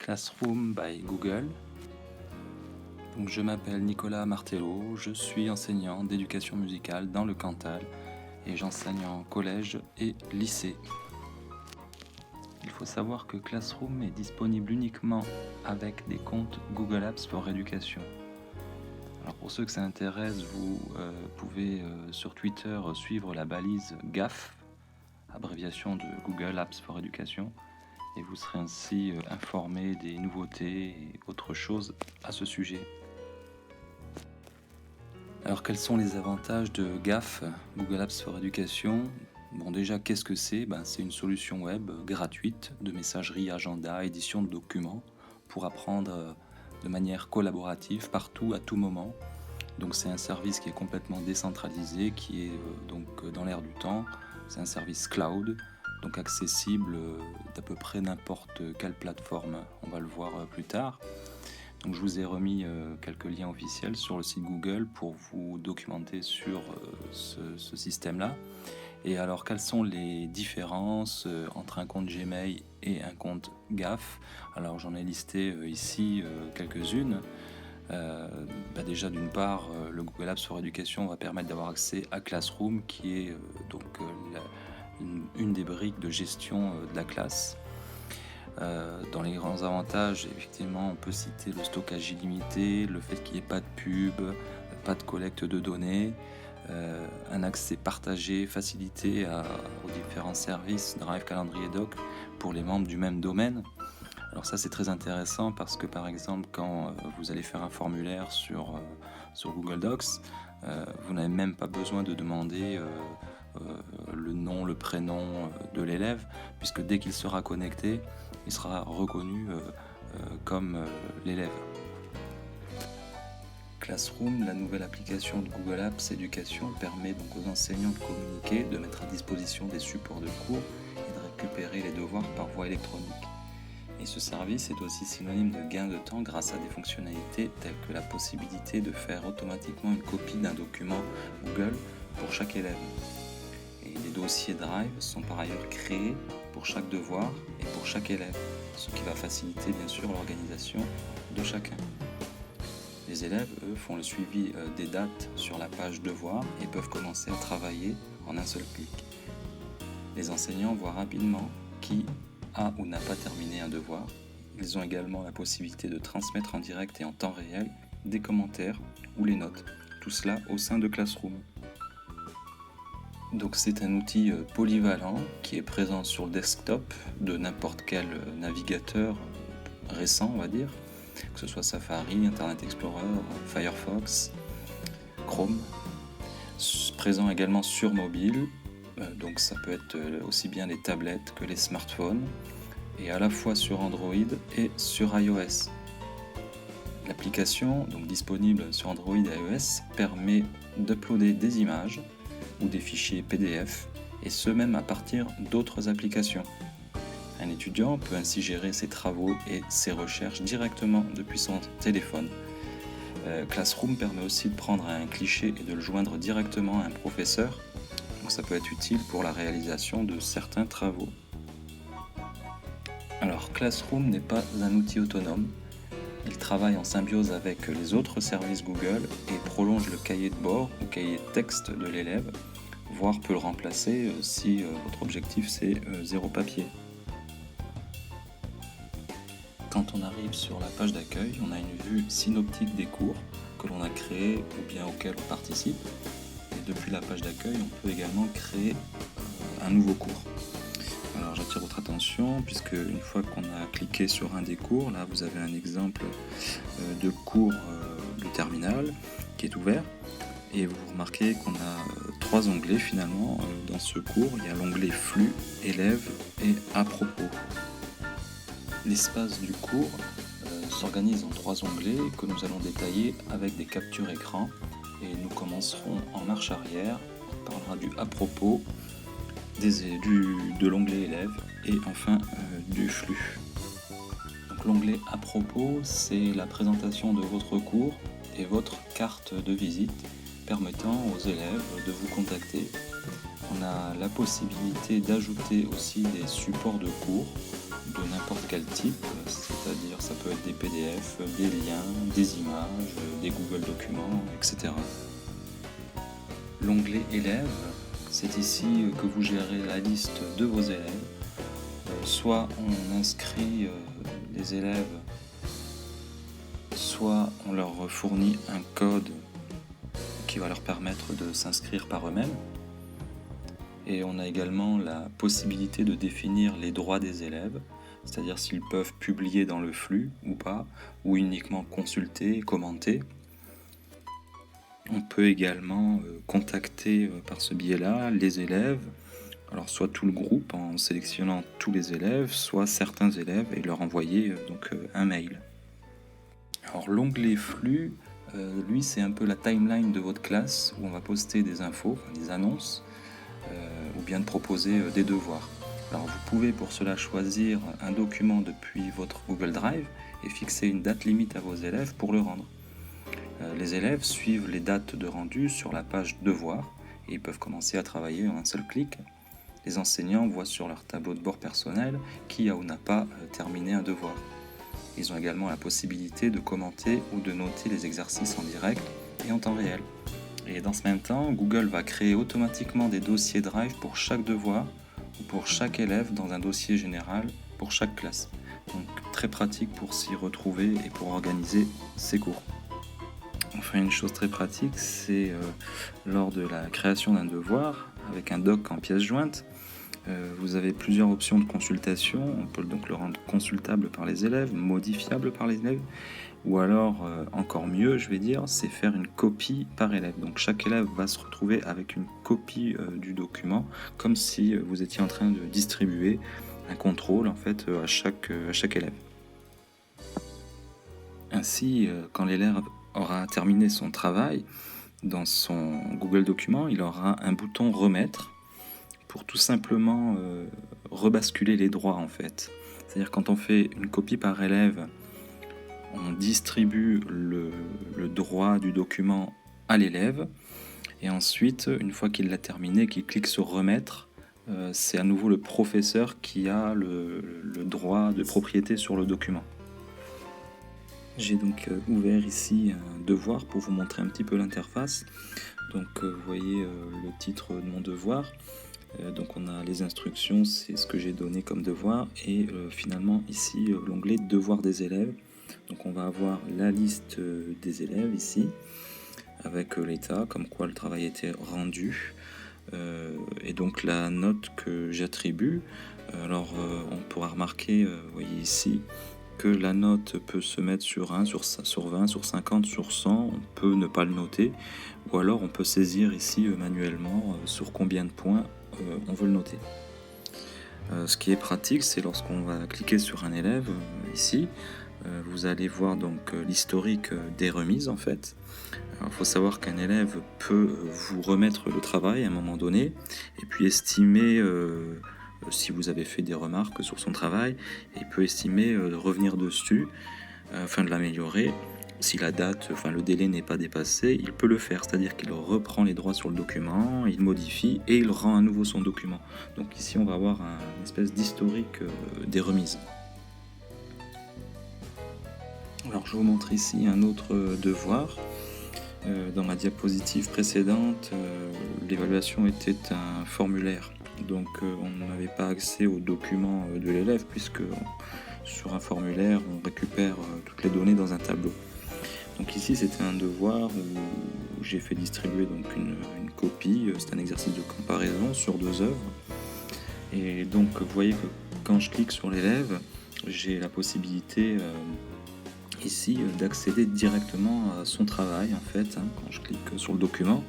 Classroom by Google. Donc, je m'appelle Nicolas Martello, je suis enseignant d'éducation musicale dans le Cantal et j'enseigne en collège et lycée. Il faut savoir que Classroom est disponible uniquement avec des comptes Google Apps for Education. Alors pour ceux que ça intéresse, vous pouvez sur Twitter suivre la balise GAF, abréviation de Google Apps for Education, et vous serez ainsi informé des nouveautés et autres choses à ce sujet. Alors quels sont les avantages de GAF, Google Apps for Education ? Bon, déjà, qu'est-ce que c'est ? C'est une solution web gratuite de messagerie, agenda, édition de documents pour apprendre de manière collaborative partout, à tout moment. Donc c'est un service qui est complètement décentralisé, qui est donc dans l'air du temps. C'est un service cloud, donc accessible d'à peu près n'importe quelle plateforme. On va le voir plus tard. Donc je vous ai remis quelques liens officiels sur le site Google pour vous documenter sur ce système-là. Et alors, quelles sont les différences entre un compte Gmail et un compte GAF ? Alors, j'en ai listé ici quelques-unes. Déjà, d'une part, le Google Apps for Education va permettre d'avoir accès à Classroom, qui est une des briques de gestion de la classe. Dans les grands avantages, effectivement, on peut citer le stockage illimité, le fait qu'il n'y ait pas de pub, pas de collecte de données, un accès partagé, facilité aux différents services, Drive, Calendrier, Doc, pour les membres du même domaine. Alors ça, c'est très intéressant parce que, par exemple, quand vous allez faire un formulaire sur Google Docs, vous n'avez même pas besoin de demander le nom, le prénom de l'élève, puisque dès qu'il sera connecté, il sera reconnu comme l'élève. Classroom, la nouvelle application de Google Apps Education, permet donc aux enseignants de communiquer, de mettre à disposition des supports de cours et de récupérer les devoirs par voie électronique. Et ce service est aussi synonyme de gain de temps grâce à des fonctionnalités telles que la possibilité de faire automatiquement une copie d'un document Google pour chaque élève. Et des dossiers Drive sont par ailleurs créés pour chaque devoir et pour chaque élève, ce qui va faciliter bien sûr l'organisation de chacun. Les élèves, eux, font le suivi des dates sur la page devoir et peuvent commencer à travailler en un seul clic. Les enseignants voient rapidement qui a ou n'a pas terminé un devoir. Ils ont également la possibilité de transmettre en direct et en temps réel des commentaires ou les notes. Tout cela au sein de Classroom. Donc c'est un outil polyvalent qui est présent sur le desktop de n'importe quel navigateur récent, on va dire, que ce soit Safari, Internet Explorer, Firefox, Chrome. Présent également sur mobile, donc ça peut être aussi bien les tablettes que les smartphones, et à la fois sur Android et sur iOS. L'application, donc disponible sur Android et iOS, permet d'uploader des images ou des fichiers PDF, et ce même à partir d'autres applications. Un étudiant peut ainsi gérer ses travaux et ses recherches directement depuis son téléphone. Classroom permet aussi de prendre un cliché et de le joindre directement à un professeur, donc ça peut être utile pour la réalisation de certains travaux. Alors Classroom n'est pas un outil autonome, il travaille en symbiose avec les autres services Google et prolonge le cahier de bord ou cahier de texte de l'élève, voire peut le remplacer si votre objectif c'est zéro papier. Quand on arrive sur la page d'accueil, on a une vue synoptique des cours que l'on a créés ou bien auxquels on participe. Et depuis la page d'accueil, on peut également créer un nouveau cours. Alors j'attire votre attention puisque une fois qu'on a cliqué sur un des cours, là vous avez un exemple de cours de terminale qui est ouvert. Et vous remarquez qu'on a 3 onglets finalement dans ce cours. Il y a l'onglet flux, élèves et à propos. L'espace du cours s'organise en 3 onglets que nous allons détailler avec des captures écran et nous commencerons en marche arrière. On parlera du à propos, de l'onglet élèves et enfin du flux. Donc, l'onglet à propos, c'est la présentation de votre cours et votre carte de visite permettant aux élèves de vous contacter. On a la possibilité d'ajouter aussi des supports de cours de n'importe quel type, c'est-à-dire ça peut être des PDF, des liens, des images, des Google Documents, etc. L'onglet élèves, c'est ici que vous gérez la liste de vos élèves. Soit on inscrit les élèves, soit on leur fournit un code qui va leur permettre de s'inscrire par eux-mêmes. Et on a également la possibilité de définir les droits des élèves, c'est-à-dire s'ils peuvent publier dans le flux ou pas, ou uniquement consulter et commenter. On peut également contacter par ce biais-là les élèves, alors soit tout le groupe en sélectionnant tous les élèves, soit certains élèves et leur envoyer un mail. Alors l'onglet flux, lui c'est un peu la timeline de votre classe où on va poster des infos, des annonces, ou bien de proposer des devoirs. Alors vous pouvez pour cela choisir un document depuis votre Google Drive et fixer une date limite à vos élèves pour le rendre. Les élèves suivent les dates de rendu sur la page devoirs et ils peuvent commencer à travailler en un seul clic. Les enseignants voient sur leur tableau de bord personnel qui a ou n'a pas terminé un devoir. Ils ont également la possibilité de commenter ou de noter les exercices en direct et en temps réel. Et dans ce même temps, Google va créer automatiquement des dossiers Drive pour chaque devoir ou pour chaque élève dans un dossier général pour chaque classe. Donc très pratique pour s'y retrouver et pour organiser ses cours. Enfin, une chose très pratique, c'est lors de la création d'un devoir, avec un doc en pièces jointes, vous avez plusieurs options de consultation. On peut donc le rendre consultable par les élèves, modifiable par les élèves, ou alors, encore mieux, je vais dire, c'est faire une copie par élève. Donc chaque élève va se retrouver avec une copie du document, comme si vous étiez en train de distribuer un contrôle en fait à chaque élève. Ainsi, quand l'élève aura terminé son travail, dans son Google Document, il aura un bouton remettre pour tout simplement rebasculer les droits en fait. C'est-à-dire quand on fait une copie par élève, on distribue le droit du document à l'élève et ensuite, une fois qu'il l'a terminé, qu'il clique sur remettre, c'est à nouveau le professeur qui a le droit de propriété sur le document. J'ai donc ouvert ici un devoir pour vous montrer un petit peu l'interface. Donc vous voyez le titre de mon devoir. Donc on a les instructions, c'est ce que j'ai donné comme devoir. Et finalement ici l'onglet devoir des élèves. Donc on va avoir la liste des élèves ici, avec l'état, comme quoi le travail était rendu. Et donc la note que j'attribue. Alors on pourra remarquer, vous voyez ici, que la note peut se mettre sur 1, sur 20, sur 50, sur 100, on peut ne pas le noter, ou alors on peut saisir ici manuellement sur combien de points on veut le noter. Ce qui est pratique, c'est lorsqu'on va cliquer sur un élève, ici, vous allez voir donc l'historique des remises en fait. Il faut savoir qu'un élève peut vous remettre le travail à un moment donné, et puis estimer... si vous avez fait des remarques sur son travail, il peut estimer de revenir dessus afin de l'améliorer. Si la date, le délai n'est pas dépassé, il peut le faire, c'est-à-dire qu'il reprend les droits sur le document, il modifie et il rend à nouveau son document. Donc ici on va avoir une espèce d'historique des remises. Alors je vous montre ici un autre devoir. Dans ma diapositive précédente, l'évaluation était un formulaire. Donc on n'avait pas accès aux documents de l'élève puisque sur un formulaire on récupère toutes les données dans un tableau. Donc ici c'était un devoir où j'ai fait distribuer donc une copie, c'est un exercice de comparaison sur 2 œuvres. Et donc vous voyez que quand je clique sur l'élève, j'ai la possibilité ici d'accéder directement à son travail en fait, quand je clique sur le document,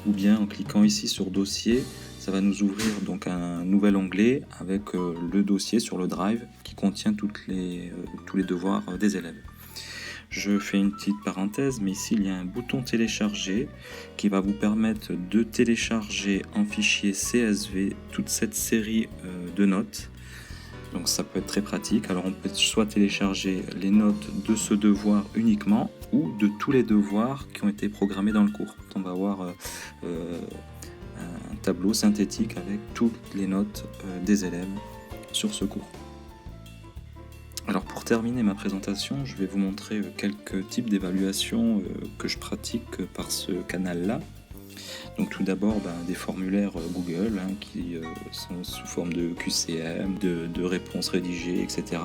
ou bien en cliquant ici sur dossier, ça va nous ouvrir donc un nouvel onglet avec le dossier sur le Drive qui contient tous les devoirs des élèves. Je fais une petite parenthèse, mais ici il y a un bouton télécharger qui va vous permettre de télécharger en fichier CSV toute cette série de notes. Donc ça peut être très pratique. Alors on peut soit télécharger les notes de ce devoir uniquement ou de tous les devoirs qui ont été programmés dans le cours. On va avoir un tableau synthétique avec toutes les notes des élèves sur ce cours. Alors pour terminer ma présentation, je vais vous montrer quelques types d'évaluation que je pratique par ce canal-là. Donc tout d'abord des formulaires Google qui sont sous forme de QCM, de réponses rédigées, etc.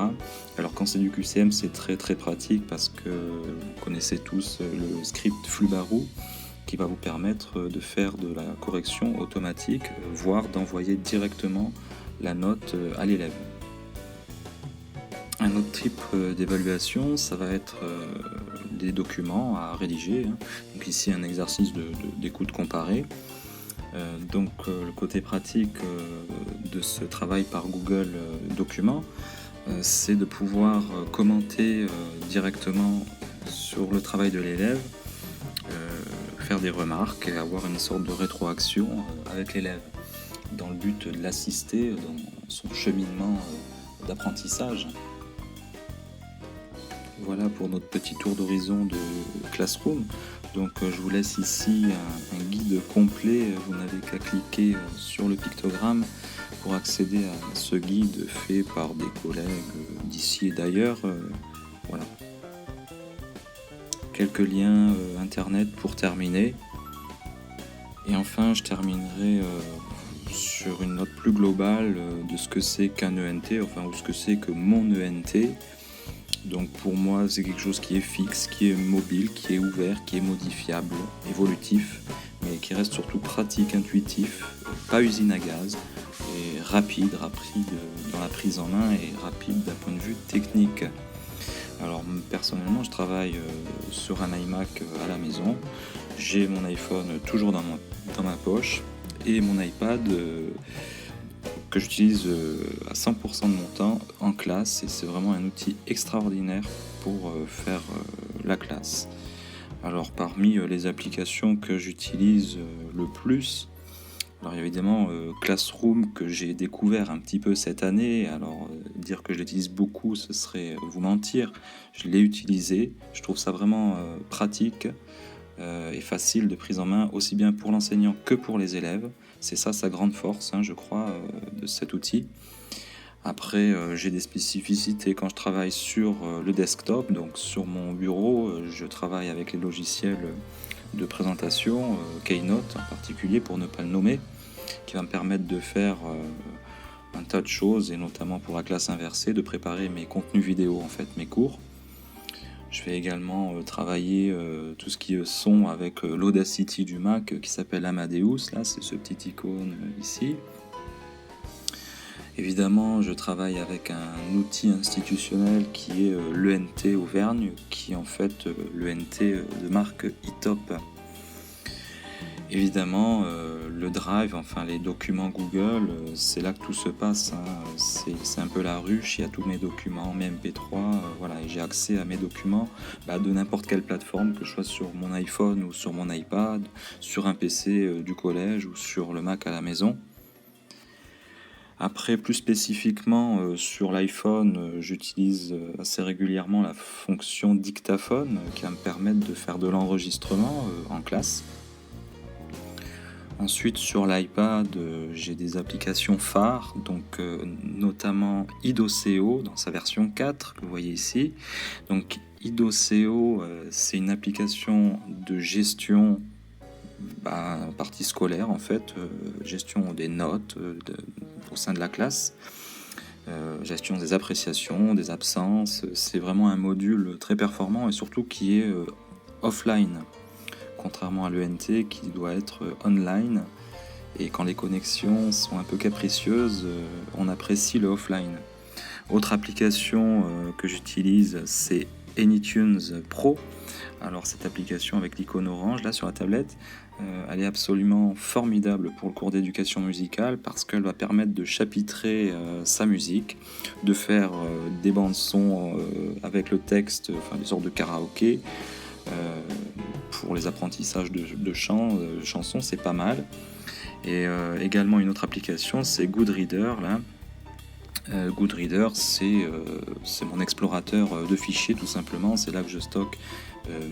Alors quand c'est du QCM, c'est très très pratique parce que vous connaissez tous le script Flubarou qui va vous permettre de faire de la correction automatique, voire d'envoyer directement la note à l'élève. Un autre type d'évaluation, ça va être des documents à rédiger. Donc ici un exercice d'écoute comparée. Donc le côté pratique de ce travail par Google Documents, c'est de pouvoir commenter directement sur le travail de l'élève, faire des remarques et avoir une sorte de rétroaction avec l'élève dans le but de l'assister dans son cheminement d'apprentissage. Voilà pour notre petit tour d'horizon de Classroom. Donc je vous laisse ici un guide complet. Vous n'avez qu'à cliquer sur le pictogramme pour accéder à ce guide fait par des collègues d'ici et d'ailleurs. Voilà. Quelques liens internet pour terminer. Et enfin, je terminerai sur une note plus globale de ce que c'est qu'un ENT, enfin, ou ce que c'est que mon ENT. Donc pour moi, c'est quelque chose qui est fixe, qui est mobile, qui est ouvert, qui est modifiable, évolutif, mais qui reste surtout pratique, intuitif, pas usine à gaz, et rapide dans la prise en main et rapide d'un point de vue technique. Alors personnellement, je travaille sur un iMac à la maison, j'ai mon iPhone toujours dans ma poche, et mon iPad que j'utilise à 100% de mon temps en classe, et c'est vraiment un outil extraordinaire pour faire la classe. Alors parmi les applications que j'utilise le plus, alors évidemment Classroom que j'ai découvert un petit peu cette année. Alors dire que je l'utilise beaucoup, ce serait vous mentir. Je l'ai utilisé, je trouve ça vraiment pratique et facile de prise en main, aussi bien pour l'enseignant que pour les élèves. C'est ça sa grande force, je crois, de cet outil. Après, j'ai des spécificités quand je travaille sur le desktop, donc sur mon bureau, je travaille avec les logiciels de présentation, Keynote en particulier pour ne pas le nommer, qui va me permettre de faire un tas de choses, et notamment pour la classe inversée, de préparer mes contenus vidéo, en fait, mes cours. Je vais également travailler tout ce qui est son avec l'Audacity du Mac qui s'appelle Amadeus, là c'est ce petit icône ici. Évidemment, je travaille avec un outil institutionnel qui est l'ENT Auvergne, qui est en fait l'ENT de marque eTop. Évidemment, le Drive, enfin les documents Google, c'est là que tout se passe. C'est un peu la ruche, il y a tous mes documents, mes MP3, voilà, et j'ai accès à mes documents de n'importe quelle plateforme, que je sois sur mon iPhone ou sur mon iPad, sur un PC du collège ou sur le Mac à la maison. Après, plus spécifiquement sur l'iPhone, j'utilise assez régulièrement la fonction dictaphone qui va me permettre de faire de l'enregistrement en classe. Ensuite, sur l'iPad, j'ai des applications phares, donc notamment Idoceo dans sa version 4 que vous voyez ici. Donc Idoceo, c'est une application de gestion partie scolaire en fait, gestion des notes au sein de la classe, gestion des appréciations, des absences. C'est vraiment un module très performant et surtout qui est offline, contrairement à l'ENT qui doit être online. Et quand les connexions sont un peu capricieuses, on apprécie le offline. Autre application que j'utilise, c'est AnyTunes Pro. Alors cette application avec l'icône orange là sur la tablette, elle est absolument formidable pour le cours d'éducation musicale parce qu'elle va permettre de chapitrer sa musique, de faire des bandes son avec le texte, enfin des sortes de karaoké. Pour les apprentissages de chansons, c'est pas mal. Et également une autre application, c'est Goodreader là. Goodreader, c'est mon explorateur de fichiers tout simplement. C'est là que je stocke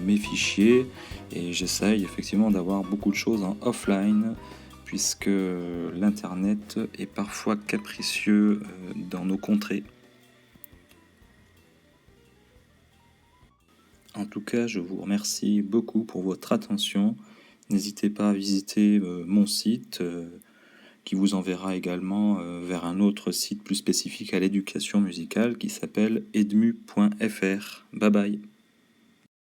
mes fichiers et j'essaye effectivement d'avoir beaucoup de choses en offline puisque l'internet est parfois capricieux dans nos contrées. En tout cas, je vous remercie beaucoup pour votre attention. N'hésitez pas à visiter mon site qui vous enverra également vers un autre site plus spécifique à l'éducation musicale qui s'appelle edmu.fr. Bye bye.